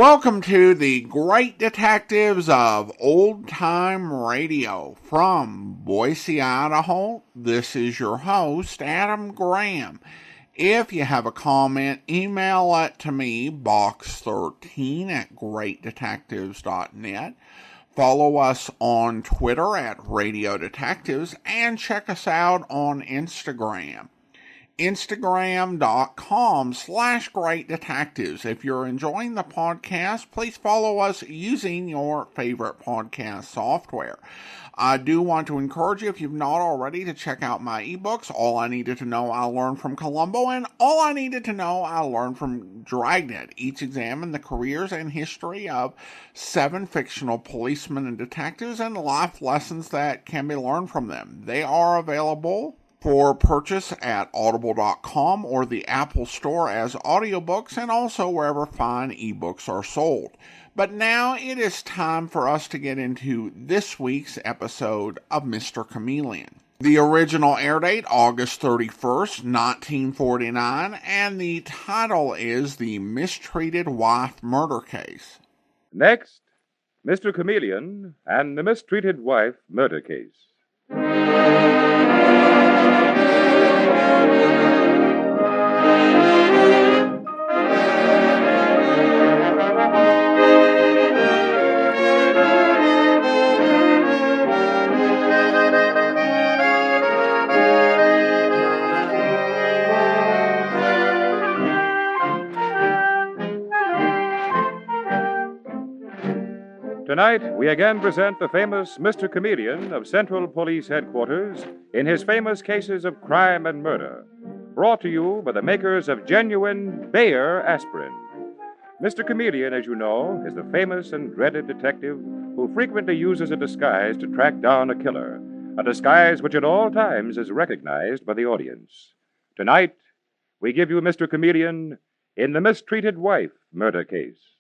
Welcome to the Great Detectives of Old Time Radio. From Boise, Idaho, this is your host, Adam Graham. If you have a comment, email it to me, box13@greatdetectives.net. Follow us on Twitter at Radio Detectives and check us out on Instagram. Instagram.com/Great Detectives. If you're enjoying the podcast, please follow us using your favorite podcast software. I do want to encourage you, if you've not already, to check out my ebooks, All I Needed to Know I Learned from Columbo, and All I Needed to Know I Learned from Dragnet. Each examine the careers and history of 7 fictional policemen and detectives and life lessons that can be learned from them. They are available for purchase at audible.com or the Apple Store as audiobooks, and also wherever fine ebooks are sold. But now it is time for us to get into this week's episode of Mr. Chameleon. The original air date, August 31st, 1949, and the title is The Mistreated Wife Murder Case. Next, Mr. Chameleon and the Mistreated Wife Murder Case. Tonight, we again present the famous Mr. Chameleon of Central Police Headquarters in his famous cases of crime and murder, brought to you by the makers of genuine Bayer aspirin. Mr. Chameleon, as you know, is the famous and dreaded detective who frequently uses a disguise to track down a killer, a disguise which at all times is recognized by the audience. Tonight, we give you Mr. Chameleon in the Mistreated Wife Murder Case.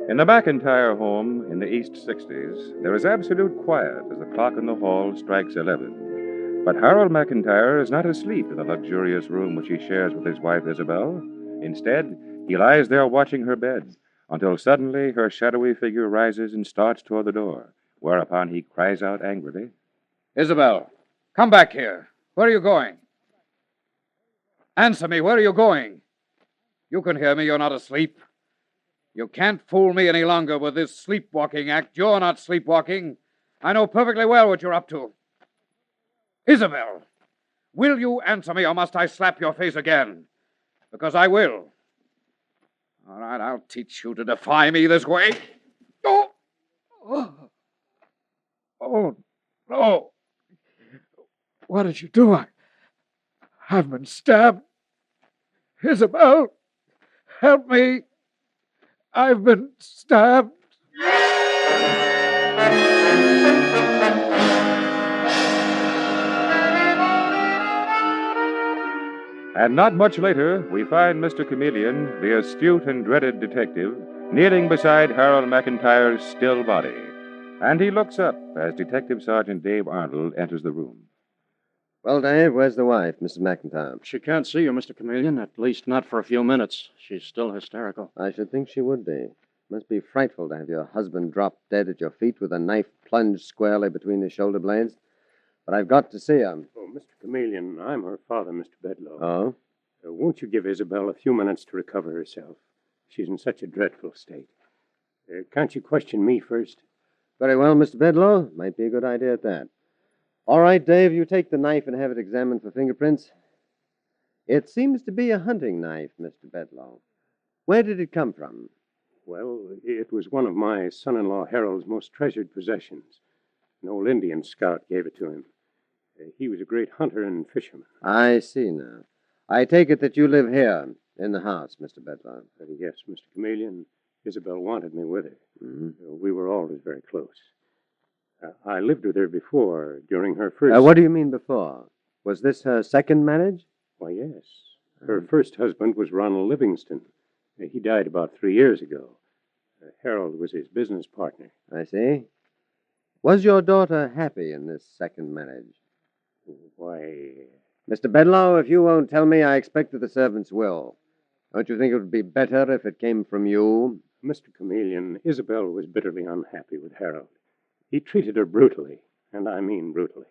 In the McIntyre home in the East 60s, there is absolute quiet as the clock in the hall strikes 11. But Harold McIntyre is not asleep in the luxurious room which he shares with his wife, Isabel. Instead, he lies there watching her bed, until suddenly her shadowy figure rises and starts toward the door, whereupon he cries out angrily, "Isabel, come back here. Where are you going? Answer me, where are you going? You can hear me, you're not asleep. You can't fool me any longer with this sleepwalking act. You're not sleepwalking. I know perfectly well what you're up to. Isabel, will you answer me, or must I slap your face again? Because I will. All right, I'll teach you to defy me this way. Oh, no. What did you do? I've been stabbed. Isabel, help me. I've been stabbed. And not much later, we find Mr. Chameleon, the astute and dreaded detective, kneeling beside Harold McIntyre's still body. And he looks up as Detective Sergeant Dave Arnold enters the room. Well, Dave, where's the wife, Mrs. McIntyre? She can't see you, Mr. Chameleon, at least not for a few minutes. She's still hysterical. I should think she would be. Must be frightful to have your husband drop dead at your feet with a knife plunged squarely between his shoulder blades. But I've got to see her. Oh, Mr. Chameleon, I'm her father, Mr. Bedloe. Oh? Won't you give Isabel a few minutes to recover herself? She's in such a dreadful state. Can't you question me first? Very well, Mr. Bedloe. Might be a good idea at that. All right, Dave, you take the knife and have it examined for fingerprints. It seems to be a hunting knife, Mr. Bedloe. Where did it come from? Well, it was one of my son-in-law Harold's most treasured possessions. An old Indian scout gave it to him. He was a great hunter and fisherman. I see now. I take it that you live here, in the house, Mr. Bedloe. Yes, Mr. Chameleon. Isabel wanted me with her. Mm-hmm. We were always very close. I lived with her before, during her first... What do you mean before? Was this her second marriage? Why, yes. Her first husband was Ronald Livingston. He died about 3 years ago. Harold was his business partner. I see. Was your daughter happy in this second marriage? Why, Mr. Bedlow, if you won't tell me, I expect that the servants will. Don't you think it would be better if it came from you? Mr. Chameleon, Isabel was bitterly unhappy with Harold. He treated her brutally, and I mean brutally.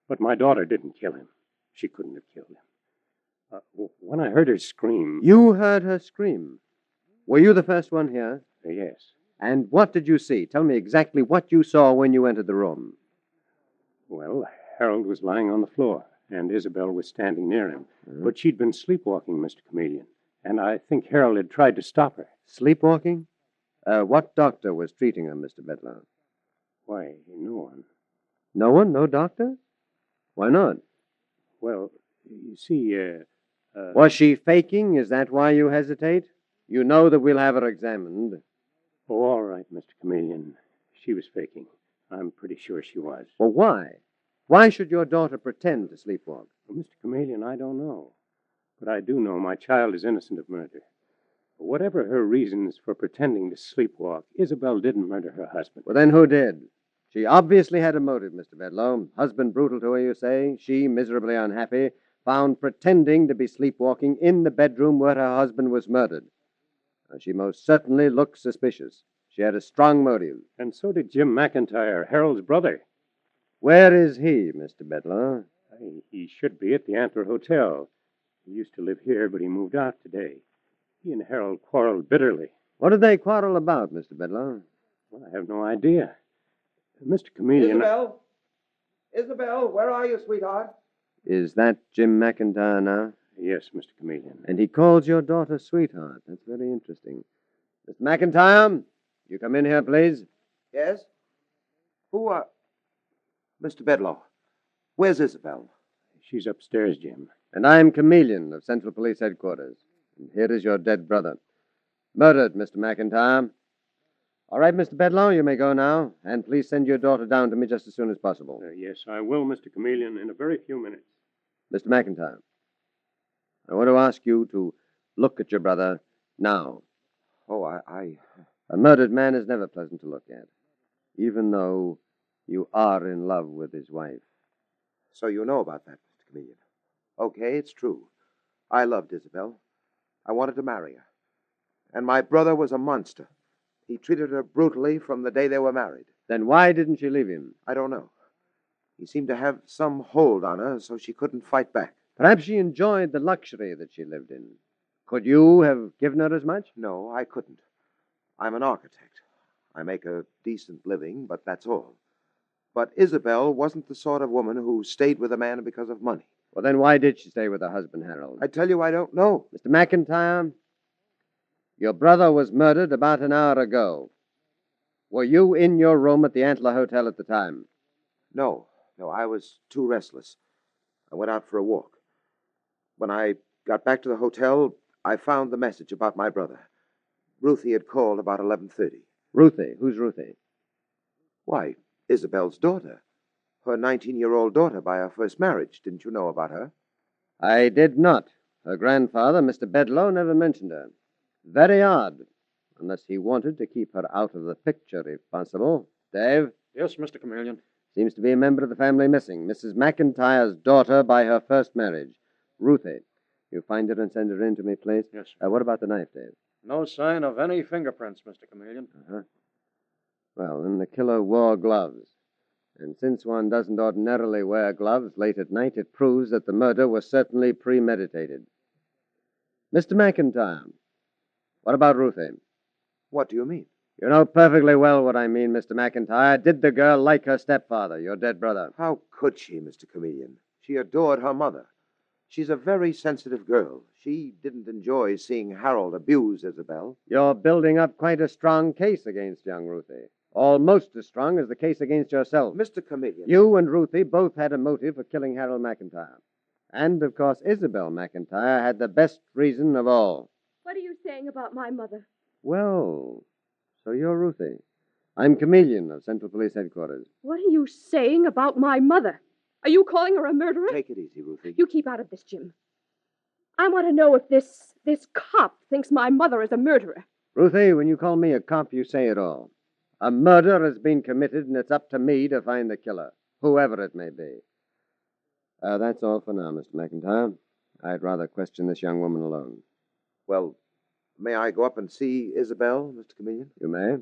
But my daughter didn't kill him. She couldn't have killed him. When I heard her scream... You heard her scream. Were you the first one here? Yes. And what did you see? Tell me exactly what you saw when you entered the room. Well, Harold was lying on the floor, and Isabel was standing near him. But she'd been sleepwalking, Mr. Chameleon, and I think Harold had tried to stop her. Sleepwalking? What doctor was treating her, Mr. Bedlow? Why, no one. No one? No doctor? Why not? Well, you see, Was she faking? Is that why you hesitate? You know that we'll have her examined. Oh, all right, Mr. Chameleon. She was faking. I'm pretty sure she was. Well, why? Why should your daughter pretend to sleepwalk? Well, Mr. Chameleon, I don't know. But I do know my child is innocent of murder. Whatever her reasons for pretending to sleepwalk, Isabel didn't murder her husband. Well, then who did? She obviously had a motive, Mr. Bedlow. Husband brutal to her, you say. She, miserably unhappy, found pretending to be sleepwalking in the bedroom where her husband was murdered. She most certainly looks suspicious. She had a strong motive. And so did Jim McIntyre, Harold's brother. Where is he, Mr. Bedlow? He should be at the Antler Hotel. He used to live here, but he moved out today. He and Harold quarreled bitterly. What did they quarrel about, Mr. Bedlow? Well, I have no idea. Mr. Chameleon... Isabel? Isabel, where are you, sweetheart? Is that Jim McIntyre now? Yes, Mr. Chameleon. And he calls your daughter sweetheart. That's very interesting. Mr. McIntyre, you come in here, please. Yes? Who are... Mr. Bedlow, where's Isabel? She's upstairs, Jim. And I'm Chameleon of Central Police Headquarters. And here is your dead brother. Murdered, Mr. McIntyre. All right, Mr. Bedlow, you may go now. And please send your daughter down to me just as soon as possible. Yes, I will, Mr. Chameleon, in a very few minutes. Mr. McIntyre, I want to ask you to look at your brother now. Oh, A murdered man is never pleasant to look at, even though you are in love with his wife. So you know about that, Mr. Chameleon. Okay, it's true. I loved Isabel. I wanted to marry her. And my brother was a monster. He treated her brutally from the day they were married. Then why didn't she leave him? I don't know. He seemed to have some hold on her, so she couldn't fight back. Perhaps she enjoyed the luxury that she lived in. Could you have given her as much? No, I couldn't. I'm an architect. I make a decent living, but that's all. But Isabel wasn't the sort of woman who stayed with a man because of money. Well, then why did she stay with her husband, Harold? I tell you, I don't know. Mr. McIntyre, your brother was murdered about an hour ago. Were you in your room at the Antler Hotel at the time? No, I was too restless. I went out for a walk. When I got back to the hotel, I found the message about my brother. Ruthie had called about 11:30. Ruthie? Who's Ruthie? Why, Isabel's daughter. Her 19-year-old daughter by her first marriage. Didn't you know about her? I did not. Her grandfather, Mr. Bedlow, never mentioned her. Very odd, unless he wanted to keep her out of the picture, if possible. Dave? Yes, Mr. Chameleon. Seems to be a member of the family missing. Mrs. McIntyre's daughter by her first marriage. Ruthie. You find her and send her in to me, please? Yes, sir. What about the knife, Dave? No sign of any fingerprints, Mr. Chameleon. Uh-huh. Well, then the killer wore gloves. And since one doesn't ordinarily wear gloves late at night, it proves that the murder was certainly premeditated. Mr. McIntyre, what about Ruthie? What do you mean? You know perfectly well what I mean, Mr. McIntyre. Did the girl like her stepfather, your dead brother? How could she, Mr. Chameleon? She adored her mother. She's a very sensitive girl. She didn't enjoy seeing Harold abuse Isabel. You're building up quite a strong case against young Ruthie. Almost as strong as the case against yourself. Mr. Chameleon. You and Ruthie both had a motive for killing Harold McIntyre. And, of course, Isabel McIntyre had the best reason of all. What are you saying about my mother? Well, so you're Ruthie. I'm Chameleon of Central Police Headquarters. What are you saying about my mother? Are you calling her a murderer? Take it easy, Ruthie. You keep out of this, Jim. I want to know if this cop thinks my mother is a murderer. Ruthie, when you call me a cop, you say it all. A murder has been committed, and it's up to me to find the killer, whoever it may be. That's all for now, Mr. McIntyre. I'd rather question this young woman alone. Well, may I go up and see Isabel, Mr. Chameleon? You may.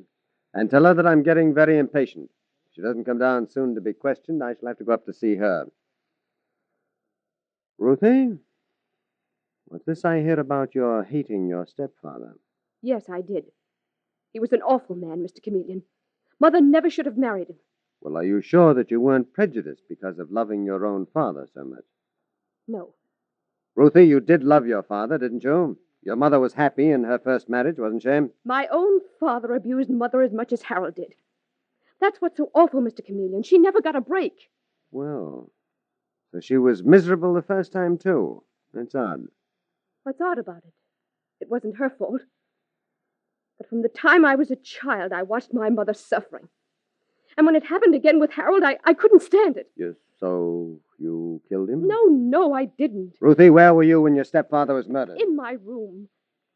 And tell her that I'm getting very impatient. If she doesn't come down soon to be questioned, I shall have to go up to see her. Ruthie? What's this I hear about your hating your stepfather? Yes, I did. He was an awful man, Mr. Chameleon. Mother never should have married him. Well, are you sure that you weren't prejudiced because of loving your own father so much? No. Ruthie, you did love your father, didn't you? Your mother was happy in her first marriage, wasn't she? My own father abused Mother as much as Harold did. That's what's so awful, Mr. Chameleon. She never got a break. Well, so she was miserable the first time, too. That's odd. What's odd about it? It wasn't her fault. But from the time I was a child, I watched my mother suffering. And when it happened again with Harold, I couldn't stand it. Yes, so you killed him? No, I didn't. Ruthie, where were you when your stepfather was murdered? In my room.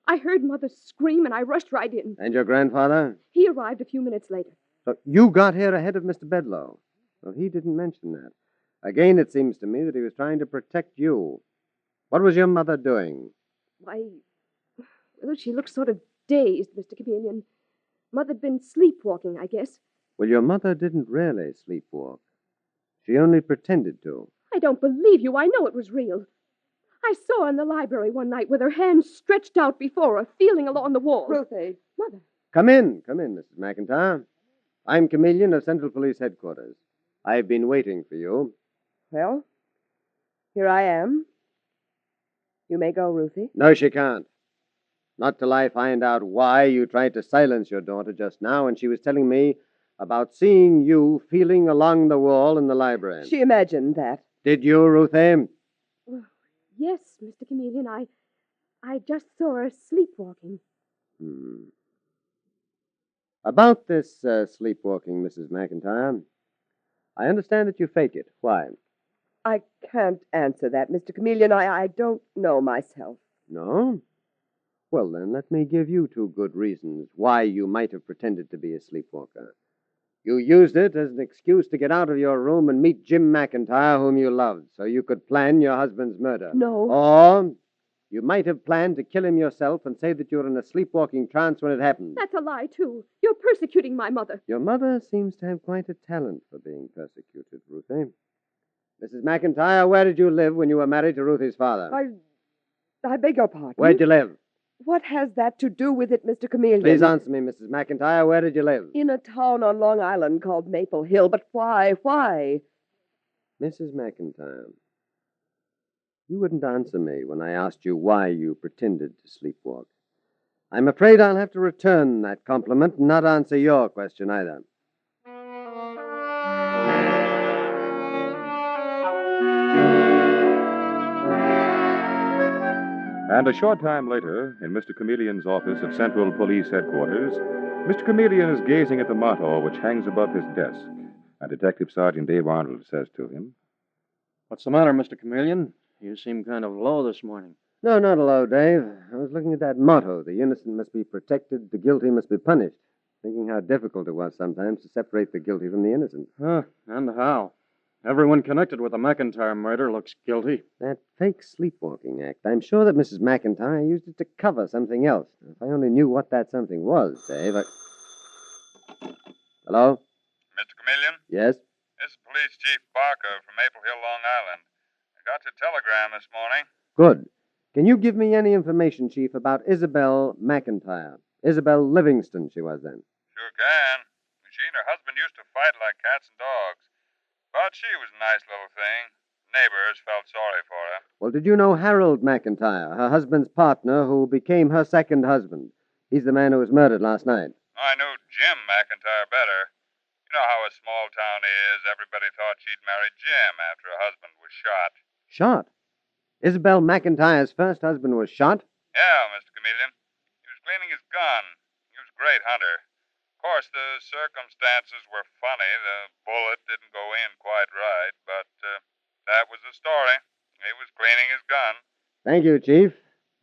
I heard Mother scream, and I rushed right in. And your grandfather? He arrived a few minutes later. So you got here ahead of Mr. Bedloe. Well, he didn't mention that. Again, it seems to me that he was trying to protect you. What was your mother doing? Why, well, she looked sort of dazed, Mr. Chameleon. Mother'd been sleepwalking, I guess. Well, your mother didn't really sleepwalk. She only pretended to. I don't believe you. I know it was real. I saw her in the library one night with her hands stretched out before her, feeling along the wall. Ruthie. Mother. Come in, Mrs. McIntyre. I'm Chameleon of Central Police Headquarters. I've been waiting for you. Well, here I am. You may go, Ruthie. No, she can't. Not till I find out why you tried to silence your daughter just now, and she was telling me about seeing you feeling along the wall in the library. She imagined that. Did you, Ruthie? Well, yes, Mr. Chameleon. I just saw her sleepwalking. About this sleepwalking, Mrs. McIntyre, I understand that you fake it. Why? I can't answer that, Mr. Chameleon. I don't know myself. No? Well, then, let me give you two good reasons why you might have pretended to be a sleepwalker. You used it as an excuse to get out of your room and meet Jim McIntyre, whom you loved, so you could plan your husband's murder. No. Or you might have planned to kill him yourself and say that you were in a sleepwalking trance when it happened. That's a lie, too. You're persecuting my mother. Your mother seems to have quite a talent for being persecuted, Ruthie. Mrs. McIntyre, where did you live when you were married to Ruthie's father? I beg your pardon. Where'd you live? What has that to do with it, Mr. Chameleon? Please answer me, Mrs. McIntyre. Where did you live? In a town on Long Island called Maple Hill. But why? Why? Mrs. McIntyre, you wouldn't answer me when I asked you why you pretended to sleepwalk. I'm afraid I'll have to return that compliment and not answer your question either. And a short time later, in Mr. Chameleon's office at Central Police Headquarters, Mr. Chameleon is gazing at the motto which hangs above his desk. And Detective Sergeant Dave Arnold says to him, What's the matter, Mr. Chameleon? You seem kind of low this morning. No, not hello, Dave. I was looking at that motto, the innocent must be protected, the guilty must be punished, thinking how difficult it was sometimes to separate the guilty from the innocent. Huh, and how? Everyone connected with the McIntyre murder looks guilty. That fake sleepwalking act. I'm sure that Mrs. McIntyre used it to cover something else. If I only knew what that something was, Dave, Hello? Mr. Chameleon? Yes? This is Police Chief Barker from Maple Hill, Long Island. I got your telegram this morning. Good. Can you give me any information, Chief, about Isabel McIntyre? Isabel Livingston, she was then. Sure can. She and her husband used to fight like cats and dogs. But she was a nice little thing. Neighbors felt sorry for her. Well, did you know Harold McIntyre, her husband's partner, who became her second husband? He's the man who was murdered last night. I knew Jim McIntyre better. You know how a small town is. Everybody thought she'd married Jim after her husband was shot. Shot? Isabel McIntyre's first husband was shot? Yeah, Mr. Chameleon. He was cleaning his gun. He was a great hunter. Of course, the circumstances were funny. The bullet didn't go in quite right, but that was the story. He was cleaning his gun. Thank you, Chief.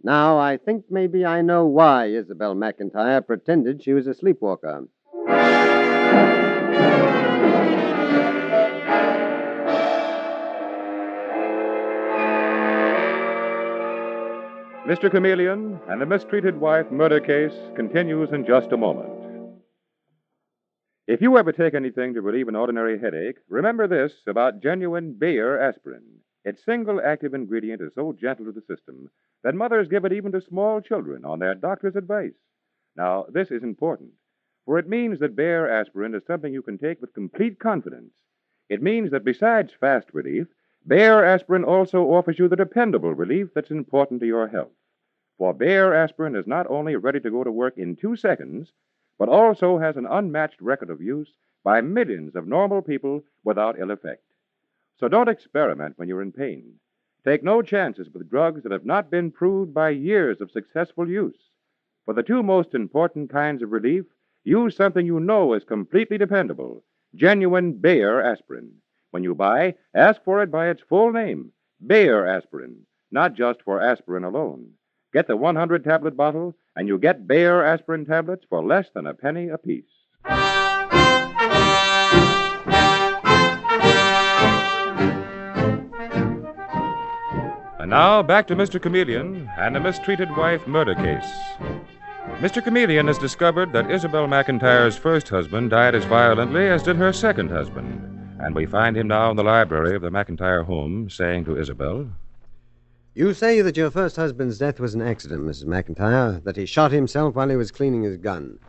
Now, I think maybe I know why Isabel McIntyre pretended she was a sleepwalker. Mr. Chameleon and the mistreated wife murder case continues in just a moment. If you ever take anything to relieve an ordinary headache, remember this about genuine Bayer aspirin. Its single active ingredient is so gentle to the system that mothers give it even to small children on their doctor's advice. Now, this is important, for it means that Bayer aspirin is something you can take with complete confidence. It means that besides fast relief, Bayer aspirin also offers you the dependable relief that's important to your health. For Bayer aspirin is not only ready to go to work in 2 seconds, but also has an unmatched record of use by millions of normal people without ill effect. So don't experiment when you're in pain. Take no chances with drugs that have not been proved by years of successful use. For the 2 most important kinds of relief, use something you know is completely dependable, genuine Bayer aspirin. When you buy, ask for it by its full name, Bayer aspirin, not just for aspirin alone. Get the 100-tablet bottle, and you get Bayer aspirin tablets for less than a penny apiece. And now, back to Mr. Chameleon and the mistreated wife murder case. Mr. Chameleon has discovered that Isabel McIntyre's first husband died as violently as did her second husband. And we find him now in the library of the McIntyre home, saying to Isabel, You say that your first husband's death was an accident, Mrs. McIntyre, that he shot himself while he was cleaning his gun.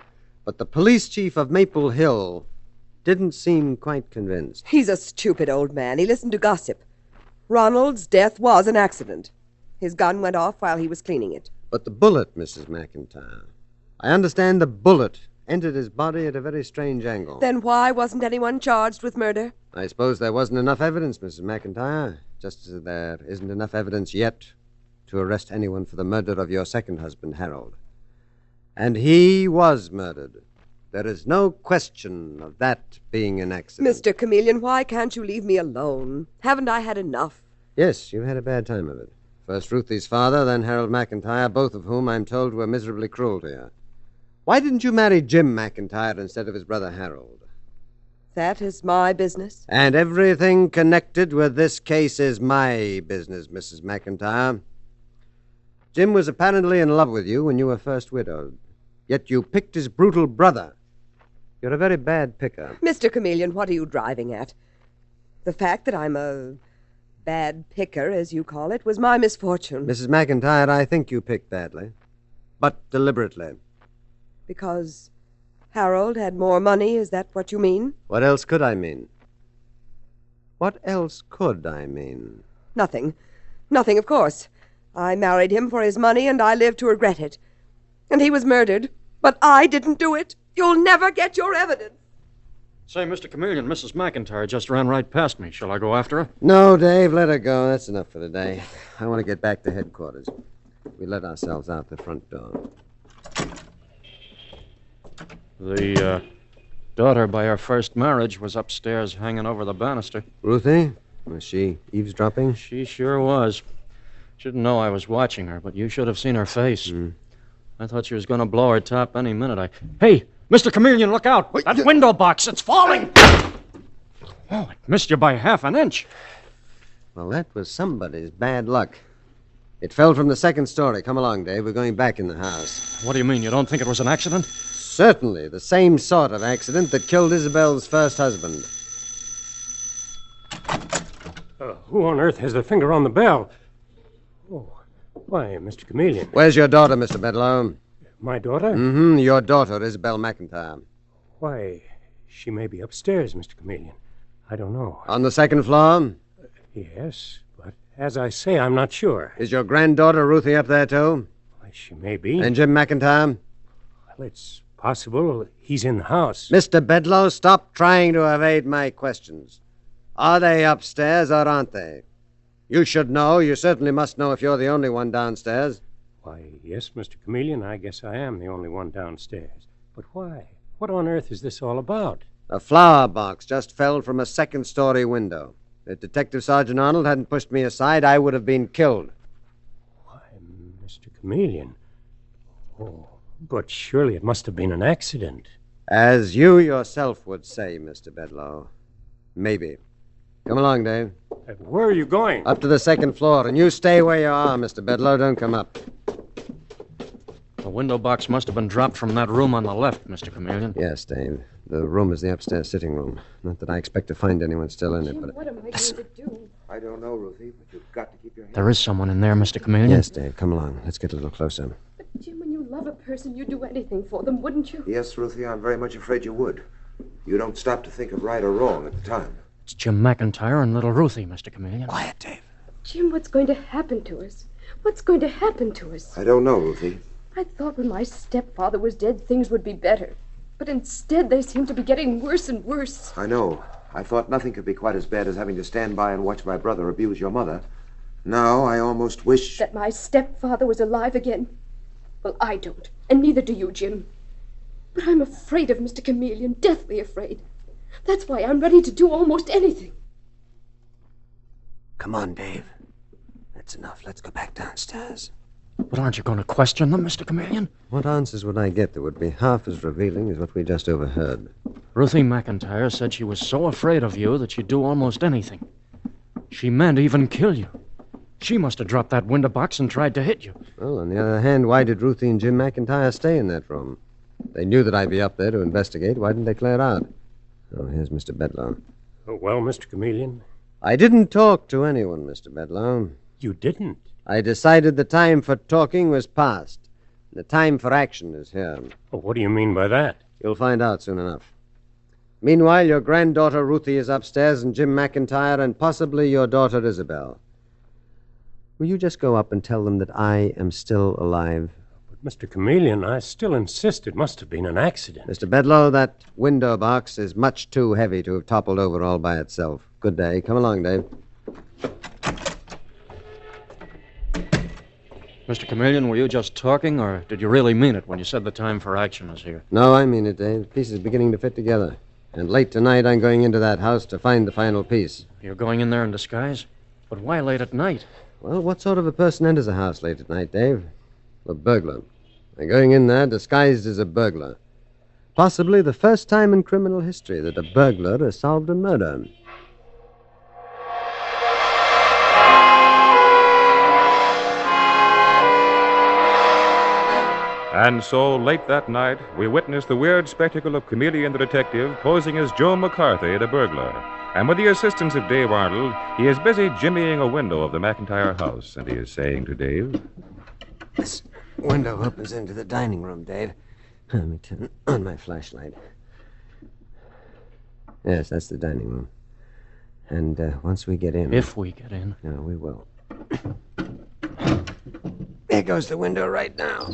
But the police chief of Maple Hill didn't seem quite convinced. He's a stupid old man. He listened to gossip. Ronald's death was an accident. His gun went off while he was cleaning it. But the bullet, Mrs. McIntyre. I understand the bullet entered his body at a very strange angle. Then why wasn't anyone charged with murder? I suppose there wasn't enough evidence, Mrs. McIntyre, just as there isn't enough evidence yet to arrest anyone for the murder of your second husband, Harold. And he was murdered. There is no question of that being an accident. Mr. Chameleon, why can't you leave me alone? Haven't I had enough? Yes, you had a bad time of it. First Ruthie's father, then Harold McIntyre, both of whom I'm told were miserably cruel to you. Why didn't you marry Jim McIntyre instead of his brother Harold? That is my business. And everything connected with this case is my business, Mrs. McIntyre. Jim was apparently in love with you when you were first widowed. Yet you picked his brutal brother. You're a very bad picker. Mr. Chameleon, what are you driving at? The fact that I'm a bad picker, as you call it, was my misfortune. Mrs. McIntyre, I think you picked badly, but deliberately. Because Harold had more money, is that what you mean? What else could I mean? What else could I mean? Nothing. Nothing, of course. I married him for his money, and I live to regret it. And he was murdered, but I didn't do it. You'll never get your evidence. Say, Mr. Chameleon, Mrs. McIntyre just ran right past me. Shall I go after her? No, Dave, let her go. That's enough for today. I want to get back to headquarters. We let ourselves out the front door. The daughter by her first marriage was upstairs hanging over the banister. Ruthie? Was she eavesdropping? She sure was. She didn't know I was watching her, but you should have seen her face. I thought she was going to blow her top any minute. Hey, Mr. Chameleon, look out! That window box, it's falling! Oh, it missed you by half an inch. Well, that was somebody's bad luck. It fell from the second story. Come along, Dave. We're going back in the house. What do you mean? You don't think it was an accident? Certainly. The same sort of accident that killed Isabel's first husband. Who on earth has their finger on the bell? Oh, why, Mr. Chameleon. Where's your daughter, Mr. Bedloe? My daughter? Mm-hmm. Your daughter, Isabel McIntyre. Why, she may be upstairs, Mr. Chameleon. I don't know. On the second floor? Yes, but as I say, I'm not sure. Is your granddaughter Ruthie up there, too? Why, she may be. And Jim McIntyre? Well, it's possible he's in the house. Mr. Bedloe, stop trying to evade my questions. Are they upstairs or aren't they? You should know. You certainly must know if you're the only one downstairs. Why, yes, Mr. Chameleon, I guess I am the only one downstairs. But why? What on earth is this all about? A flower box just fell from a second-story window. If Detective Sergeant Arnold hadn't pushed me aside, I would have been killed. Why, Mr. Chameleon. Oh, but surely it must have been an accident. As you yourself would say, Mr. Bedloe. Maybe. Come along, Dave. Where are you going? Up to the second floor, and you stay where you are, Mr. Butler. Don't come up. The window box must have been dropped from that room on the left, Mr. Chameleon. Yes, Dave. The room is the upstairs sitting room. Not that I expect to find anyone still in it, Jim, but... what am I going to do? I don't know, Ruthie, but you've got to keep your head. There is someone in there, Mr. Chameleon. Yes, Dave. Come along. Let's get a little closer. But, Jim, when you love a person, you'd do anything for them, wouldn't you? Yes, Ruthie, I'm very much afraid you would. You don't stop to think of right or wrong at the time. It's Jim McIntyre and little Ruthie, Mr. Chameleon. Quiet, Dave. Jim, what's going to happen to us? What's going to happen to us? I don't know, Ruthie. I thought when my stepfather was dead, things would be better. But instead, they seem to be getting worse and worse. I know. I thought nothing could be quite as bad as having to stand by and watch my brother abuse your mother. Now, I almost wish... That my stepfather was alive again. Well, I don't. And neither do you, Jim. But I'm afraid of Mr. Chameleon, deathly afraid. That's why I'm ready to do almost anything. Come on, Dave. That's enough. Let's go back downstairs. But aren't you going to question them, Mr. Chameleon? What answers would I get that would be half as revealing as what we just overheard? Ruthie McIntyre said she was so afraid of you that she'd do almost anything. She meant even kill you. She must have dropped that window box and tried to hit you. Well, on the other hand, why did Ruthie and Jim McIntyre stay in that room? They knew that I'd be up there to investigate. Why didn't they clear out? Oh, here's Mr. Bedlow. Oh, well, Mr. Chameleon? I didn't talk to anyone, Mr. Bedlow. You didn't? I decided the time for talking was past. The time for action is here. Oh, what do you mean by that? You'll find out soon enough. Meanwhile, your granddaughter Ruthie is upstairs, and Jim McIntyre, and possibly your daughter Isabel. Will you just go up and tell them that I am still alive? But, Mr. Chameleon, I still insist it must have been an accident. Mr. Bedlow, that window box is much too heavy to have toppled over all by itself. Good day. Come along, Dave. Mr. Chameleon, were you just talking, or did you really mean it when you said the time for action is here? No, I mean it, Dave. The piece is beginning to fit together. And late tonight, I'm going into that house to find the final piece. You're going in there in disguise? But why late at night? Well, what sort of a person enters a house late at night, Dave? A burglar. I'm going in there disguised as a burglar. Possibly the first time in criminal history that a burglar has solved a murder. And so, late that night, we witnessed the weird spectacle of Chameleon the detective posing as Joe McCarthy, the burglar. And with the assistance of Dave Arnold, he is busy jimmying a window of the McIntyre house, and he is saying to Dave, This window opens into the dining room, Dave. Let me turn on my flashlight. Yes, that's the dining room. And once we get in... If we get in. No, we will. There goes the window right now.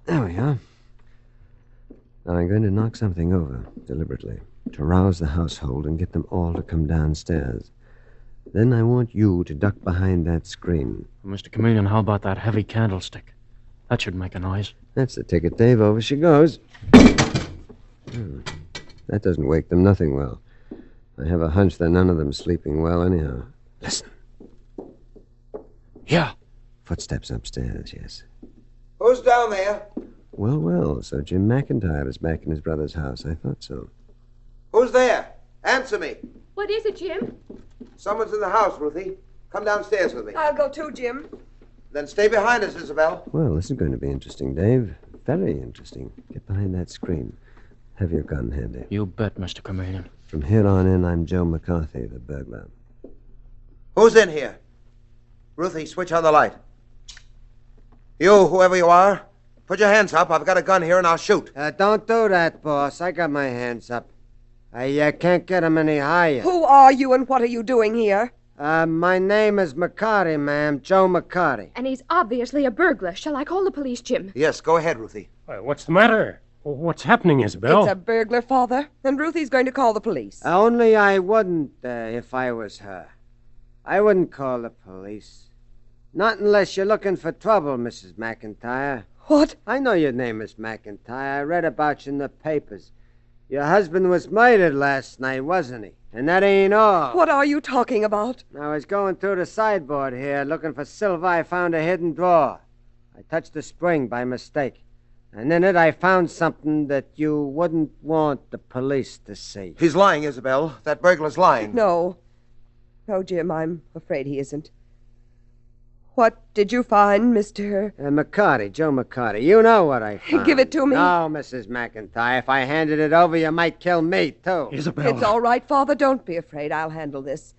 There we are. Now I'm going to knock something over, deliberately, to rouse the household and get them all to come downstairs. Then I want you to duck behind that screen. Mr. Chameleon, how about that heavy candlestick? That should make a noise. That's the ticket, Dave. Over she goes. That doesn't wake them nothing well. I have a hunch that none of them sleeping well anyhow. Listen. Yeah. Footsteps upstairs, yes. Who's down there? Well, well, so Jim McIntyre is back in his brother's house. I thought so. Who's there? Answer me. What is it, Jim? Someone's in the house, Ruthie. Come downstairs with me. I'll go too, Jim. Then stay behind us, Isabel. Well, this is going to be interesting, Dave. Very interesting. Get behind that screen. Have your gun handy. You bet, Mr. Chameleon. From here on in, I'm Joe McCarthy, the burglar. Who's in here? Ruthie, switch on the light. You, whoever you are, put your hands up. I've got a gun here and I'll shoot. Don't do that, boss. I got my hands up. I can't get 'em any higher. Who are you and what are you doing here? My name is McCarthy, ma'am. Joe McCarthy. And he's obviously a burglar. Shall I call the police, Jim? Yes, go ahead, Ruthie. What's the matter? What's happening, Isabel? It's a burglar, Father, and Ruthie's going to call the police. Only I wouldn't if I was her. I wouldn't call the police. Not unless you're looking for trouble, Mrs. McIntyre. What? I know your name is McIntyre. I read about you in the papers. Your husband was murdered last night, wasn't he? And that ain't all. What are you talking about? I was going through the sideboard here looking for silver. I found a hidden drawer. I touched the spring by mistake. And in it I found something that you wouldn't want the police to see. He's lying, Isabel. That burglar's lying. No. Oh, Jim, I'm afraid he isn't. What did you find, Mr. McCarthy, Joe McCarthy. You know what I found. Give it to me. No, Mrs. McIntyre. If I handed it over, you might kill me, too. Isabel. It's all right, Father. Don't be afraid. I'll handle this.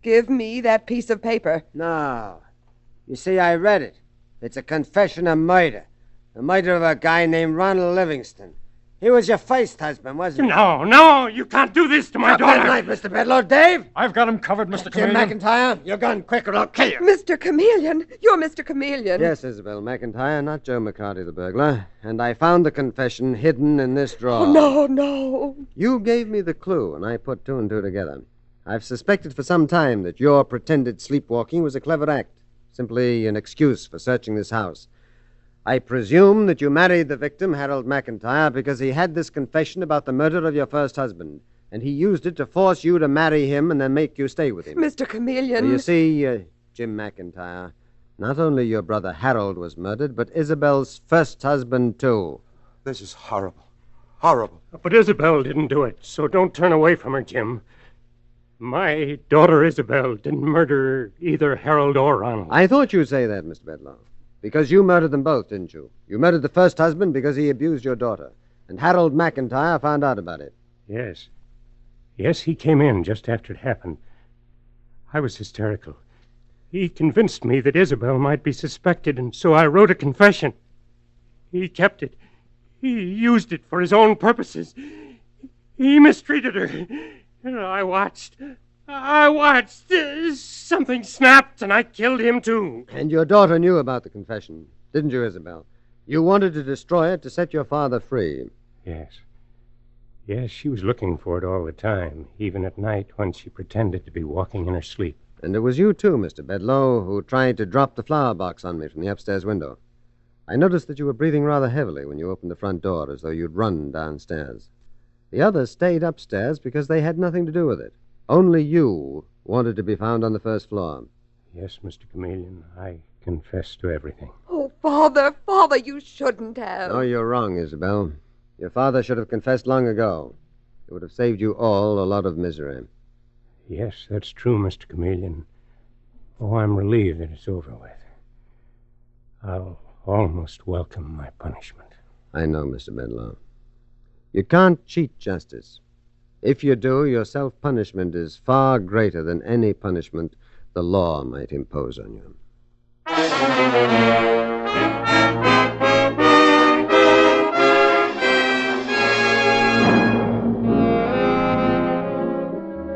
Give me that piece of paper. No. You see, I read it. It's a confession of murder. The murder of a guy named Ronald Livingston. He was your first husband, wasn't he? No, you can't do this to my Drop that knife, Mr. Bedloe. Dave! I've got him covered, Mr. Jim Chameleon. McIntyre, your gun quick or I'll kill you. Mr. Chameleon. You're Mr. Chameleon. Yes, Isabel McIntyre, not Joe McCarthy, the burglar. And I found the confession hidden in this drawer. Oh, no. You gave me the clue, and I put two and two together. I've suspected for some time that your pretended sleepwalking was a clever act, simply an excuse for searching this house. I presume that you married the victim, Harold McIntyre, because he had this confession about the murder of your first husband, and he used it to force you to marry him and then make you stay with him. Mr. Chameleon. So you see, Jim McIntyre, not only your brother Harold was murdered, but Isabel's first husband, too. This is horrible. Horrible. But Isabel didn't do it, so don't turn away from her, Jim. My daughter Isabel didn't murder either Harold or Arnold. I thought you'd say that, Mr. Bedloe. Because you murdered them both, didn't you? You murdered the first husband because he abused your daughter. And Harold McIntyre found out about it. Yes. Yes, he came in just after it happened. I was hysterical. He convinced me that Isabel might be suspected, and so I wrote a confession. He kept it. He used it for his own purposes. He mistreated her. I watched. Something snapped, and I killed him, too. And your daughter knew about the confession, didn't you, Isabel? You wanted to destroy it to set your father free. Yes. Yes, she was looking for it all the time, even at night when she pretended to be walking in her sleep. And it was you, too, Mr. Bedloe, who tried to drop the flower box on me from the upstairs window. I noticed that you were breathing rather heavily when you opened the front door, as though you'd run downstairs. The others stayed upstairs because they had nothing to do with it. Only you wanted to be found on the first floor. Yes, Mr. Chameleon, I confess to everything. Oh, Father, you shouldn't have. No, you're wrong, Isabel. Your father should have confessed long ago. It would have saved you all a lot of misery. Yes, that's true, Mr. Chameleon. Oh, I'm relieved that it's over with. I'll almost welcome my punishment. I know, Mr. Bedloe. You can't cheat justice. If you do, your self-punishment is far greater than any punishment the law might impose on you.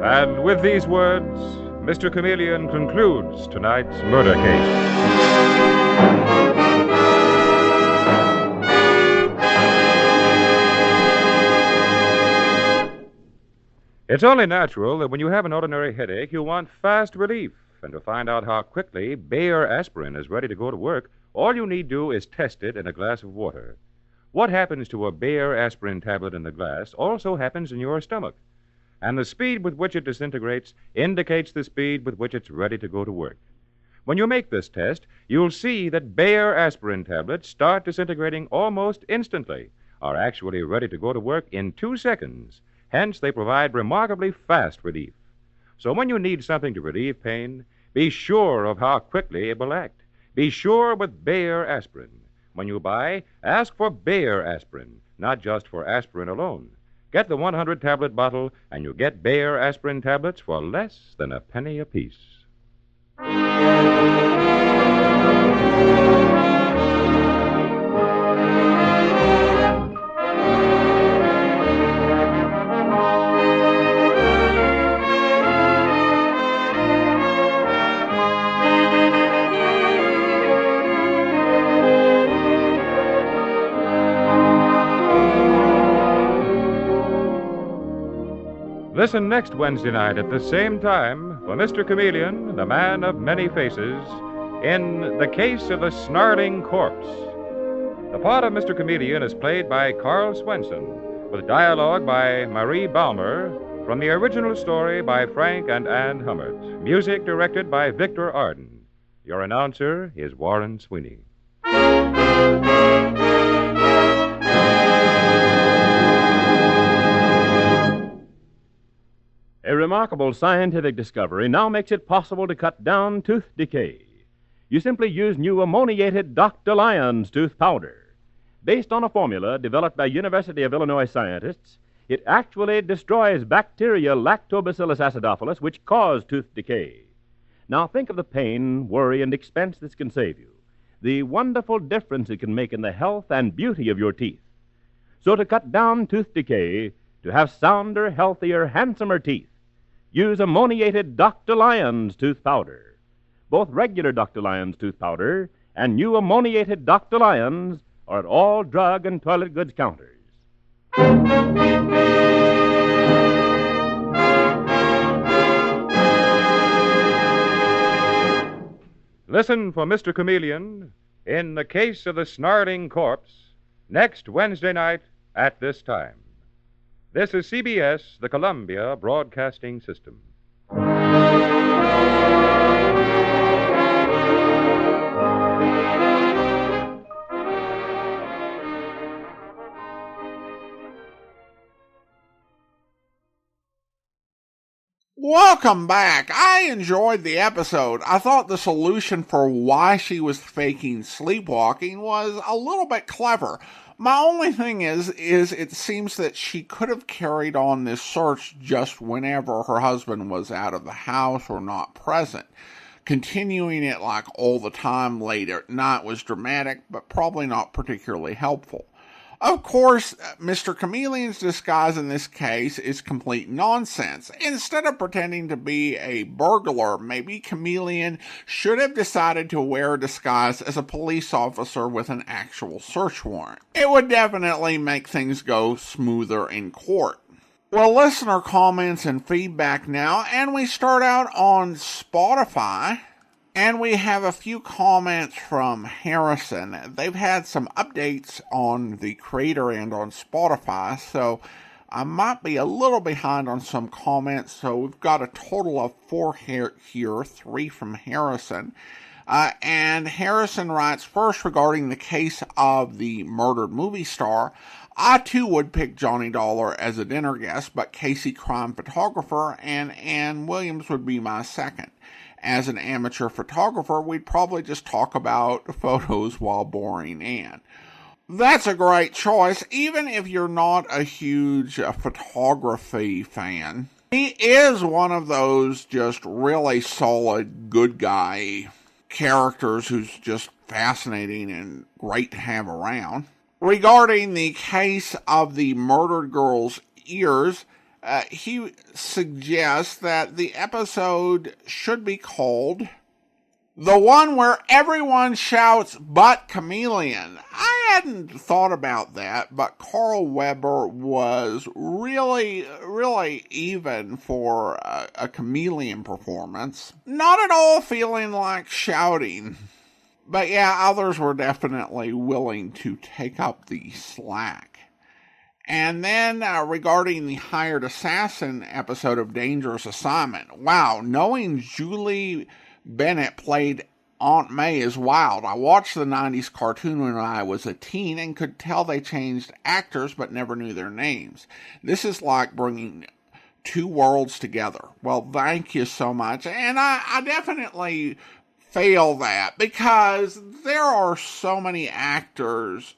And with these words, Mr. Chameleon concludes tonight's murder case. It's only natural that when you have an ordinary headache, you want fast relief. And to find out how quickly Bayer aspirin is ready to go to work, all you need do is test it in a glass of water. What happens to a Bayer aspirin tablet in the glass also happens in your stomach. And the speed with which it disintegrates indicates the speed with which it's ready to go to work. When you make this test, you'll see that Bayer aspirin tablets start disintegrating almost instantly, are actually ready to go to work in 2 seconds. Hence, they provide remarkably fast relief. So when you need something to relieve pain, be sure of how quickly it will act. Be sure with Bayer aspirin. When you buy, ask for Bayer aspirin, not just for aspirin alone. Get the 100-tablet bottle, and you get Bayer aspirin tablets for less than a penny apiece. Listen next Wednesday night at the same time for Mr. Chameleon, the man of many faces, in The Case of the Snarling Corpse. The part of Mr. Chameleon is played by Karl Swenson, with dialogue by Marie Baumer, from the original story by Frank and Ann Hummert. Music directed by Victor Arden. Your announcer is Warren Sweeney. A remarkable scientific discovery now makes it possible to cut down tooth decay. You simply use new ammoniated Dr. Lyon's tooth powder. Based on a formula developed by University of Illinois scientists, it actually destroys bacteria Lactobacillus acidophilus, which cause tooth decay. Now think of the pain, worry, and expense this can save you. The wonderful difference it can make in the health and beauty of your teeth. So to cut down tooth decay, to have sounder, healthier, handsomer teeth, use ammoniated Dr. Lyon's tooth powder. Both regular Dr. Lyon's tooth powder and new ammoniated Dr. Lyon's are at all drug and toilet goods counters. Listen for Mr. Chameleon in The Case of the Snarling Corpse next Wednesday night at this time. This is CBS, the Columbia Broadcasting System. Welcome back. I enjoyed the episode. I thought the solution for why she was faking sleepwalking was a little bit clever. My only thing is it seems that she could have carried on this search just whenever her husband was out of the house or not present. Continuing it like all the time late at night was dramatic, but probably not particularly helpful. Of course, Mr. Chameleon's disguise in this case is complete nonsense. Instead of pretending to be a burglar, maybe Chameleon should have decided to wear a disguise as a police officer with an actual search warrant. It would definitely make things go smoother in court. Well, listener comments and feedback now, and we start out on Spotify. And we have a few comments from Harrison. They've had some updates on the creator and on Spotify, so I might be a little behind on some comments. So we've got a total of 4 here, 3 from Harrison. And Harrison writes, first regarding the case of the murdered movie star, I too would pick Johnny Dollar as a dinner guest, but Casey Crime Photographer and Ann Williams would be my second. As an amateur photographer, we'd probably just talk about photos while boring Ann. That's a great choice, even if you're not a huge photography fan. He is one of those just really solid, good guy characters who's just fascinating and great to have around. Regarding the case of the murdered girl's ears, he suggests that the episode should be called The One Where Everyone Shouts But Chameleon. I hadn't thought about that, but Karl Weber was really even for a chameleon performance. Not at all feeling like shouting. But yeah, others were definitely willing to take up the slack. And then regarding the Hired Assassin episode of Dangerous Assignment. Wow, knowing Julie Bennett played Aunt May is wild. I watched the 90s cartoon when I was a teen and could tell they changed actors but never knew their names. This is like bringing two worlds together. Well, thank you so much. And I definitely fail that because there are so many actors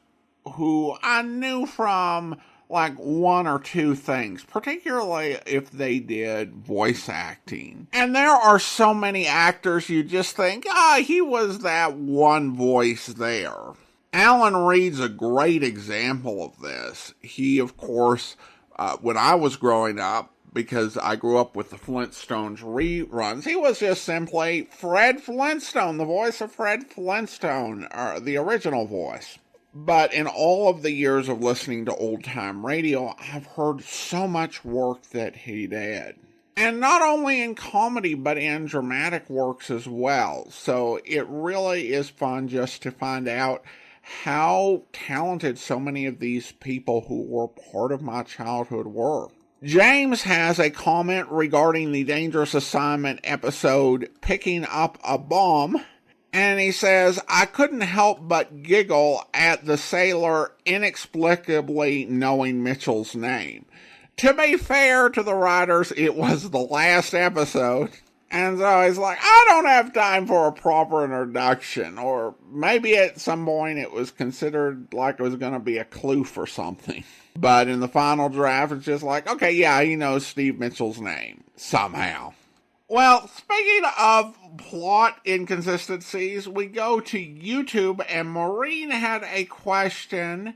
who I knew from like 1 or 2 things, particularly if they did voice acting. And there are so many actors you just think, he was that one voice there. Alan Reed's a great example of this. He, of course, when I was growing up, because I grew up with the Flintstones reruns, he was just simply Fred Flintstone, the voice of Fred Flintstone, or the original voice. But in all of the years of listening to old-time radio, I've heard so much work that he did. And not only in comedy, but in dramatic works as well. So it really is fun just to find out how talented so many of these people who were part of my childhood were. James has a comment regarding the Dangerous Assignment episode, Picking Up a Bomb. And he says, I couldn't help but giggle at the sailor inexplicably knowing Mitchell's name. To be fair to the writers, it was the last episode. And so he's like, I don't have time for a proper introduction. Or maybe at some point it was considered like it was going to be a clue for something. But in the final draft, it's just like, okay, yeah, he knows Steve Mitchell's name. Somehow. Well, speaking of plot inconsistencies, we go to YouTube, and Maureen had a question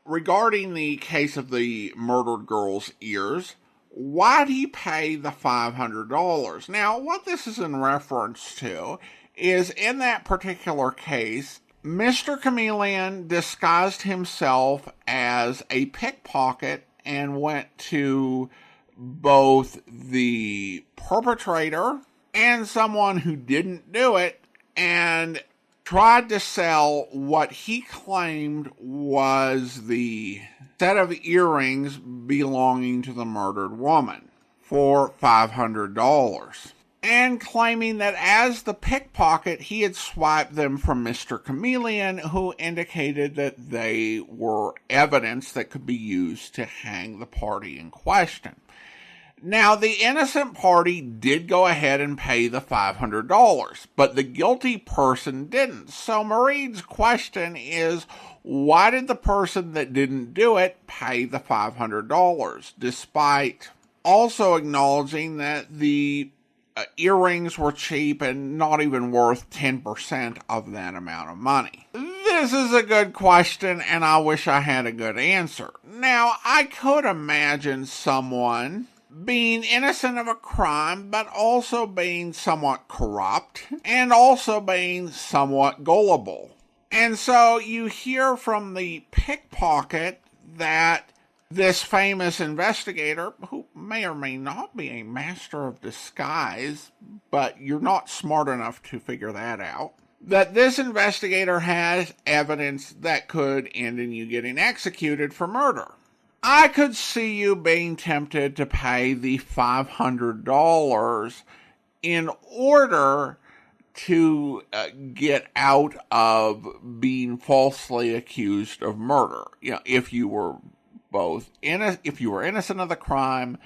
regarding the case of the murdered girl's ears. Why'd he pay the $500? Now, what this is in reference to is, in that particular case, Mr. Chameleon disguised himself as a pickpocket and went to both the perpetrator and someone who didn't do it and tried to sell what he claimed was the set of earrings belonging to the murdered woman for $500. And claiming that as the pickpocket, he had swiped them from Mr. Chameleon, who indicated that they were evidence that could be used to hang the party in question. Now, the innocent party did go ahead and pay the $500, but the guilty person didn't. So Maureen's question is, why did the person that didn't do it pay the $500, despite also acknowledging that the earrings were cheap and not even worth 10% of that amount of money? This is a good question, and I wish I had a good answer. Now, I could imagine someone being innocent of a crime, but also being somewhat corrupt, and also being somewhat gullible. And so you hear from the pickpocket that this famous investigator, who may or may not be a master of disguise, but you're not smart enough to figure that out, that this investigator has evidence that could end in you getting executed for murder. I could see you being tempted to pay the $500 in order to get out of being falsely accused of murder. You know, if you were if you were innocent of the crime,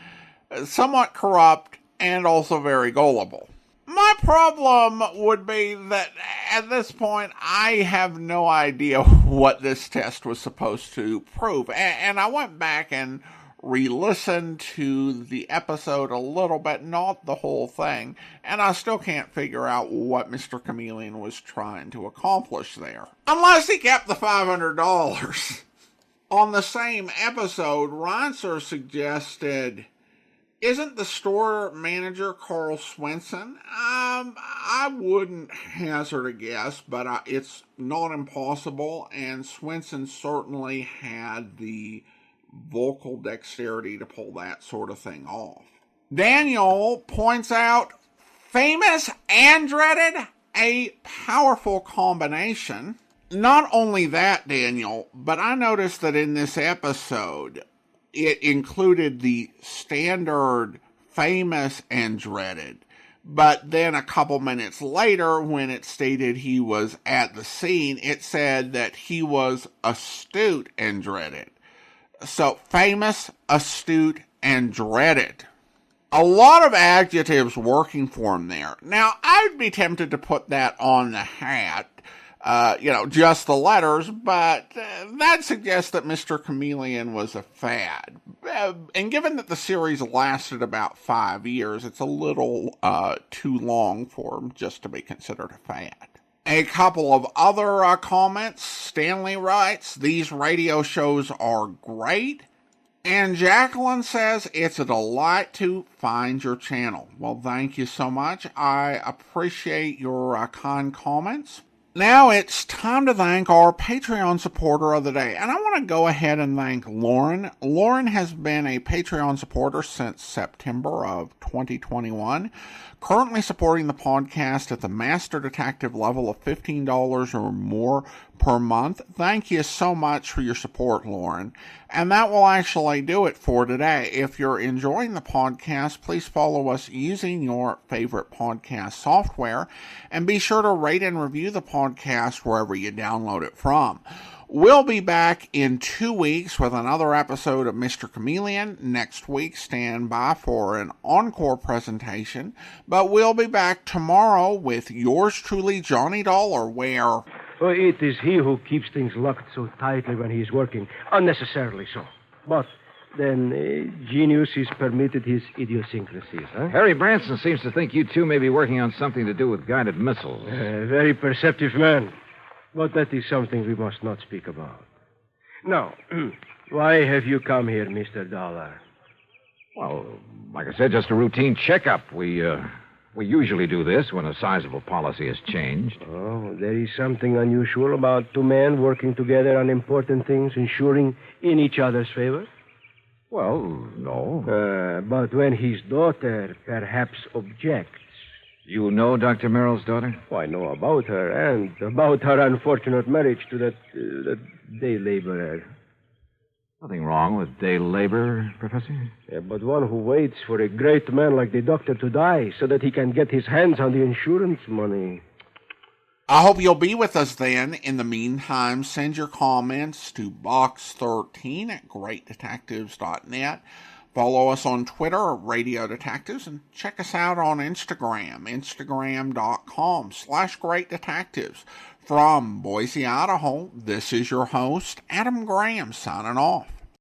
somewhat corrupt, and also very gullible. My problem would be that at this point, I have no idea what this test was supposed to prove. And I went back and re-listened to the episode a little bit, not the whole thing, and I still can't figure out what Mr. Chameleon was trying to accomplish there. Unless he kept the $500. On the same episode, Ronser suggested, isn't the store manager Karl Swenson? I wouldn't hazard a guess, but it's not impossible, and Swenson certainly had the vocal dexterity to pull that sort of thing off. Daniel points out, famous and dreaded, a powerful combination. Not only that, Daniel, but I noticed that in this episode, it included the standard famous and dreaded. But then a couple minutes later, when it stated he was at the scene, it said that he was astute and dreaded. So, famous, astute, and dreaded. A lot of adjectives working for him there. Now, I'd be tempted to put that on the hat. Just the letters, but that suggests that Mr. Chameleon was a fad. And given that the series lasted about 5 years, it's a little too long for him just to be considered a fad. A couple of other comments. Stanley writes, these radio shows are great. And Jacqueline says, it's a delight to find your channel. Well, thank you so much. I appreciate your kind comments. Now it's time to thank our Patreon supporter of the day. And I want to go ahead and thank Lauren. Lauren has been a Patreon supporter since September of 2021. Currently supporting the podcast at the Master Detective level of $15 or more per month. Thank you so much for your support, Lauren. And that will actually do it for today. If you're enjoying the podcast, please follow us using your favorite podcast software. And be sure to rate and review the podcast wherever you download it from. We'll be back in 2 weeks with another episode of Mr. Chameleon. Next week, stand by for an encore presentation. But we'll be back tomorrow with yours truly, Johnny Dollar, where... Well, it is he who keeps things locked so tightly when he is working, unnecessarily so. But then genius is permitted his idiosyncrasies, huh? Harry Branson seems to think you two may be working on something to do with guided missiles. Very perceptive man. But that is something we must not speak about. Now, why have you come here, Mr. Dollar? Well, like I said, just a routine checkup. We usually do this when a sizable policy has changed. Oh, there is something unusual about two men working together on important things, ensuring in each other's favor? Well, no. But when his daughter perhaps objects... You know Dr. Merrill's daughter? Oh, I know about her and about her unfortunate marriage to that day laborer. Nothing wrong with day labor, Professor? Yeah, but one who waits for a great man like the doctor to die so that he can get his hands on the insurance money. I hope you'll be with us then. In the meantime, send your comments to box13@greatdetectives.net. Follow us on Twitter at Radio Detectives, and check us out on Instagram, instagram.com/greatdetectives. From Boise, Idaho, this is your host, Adam Graham, signing off.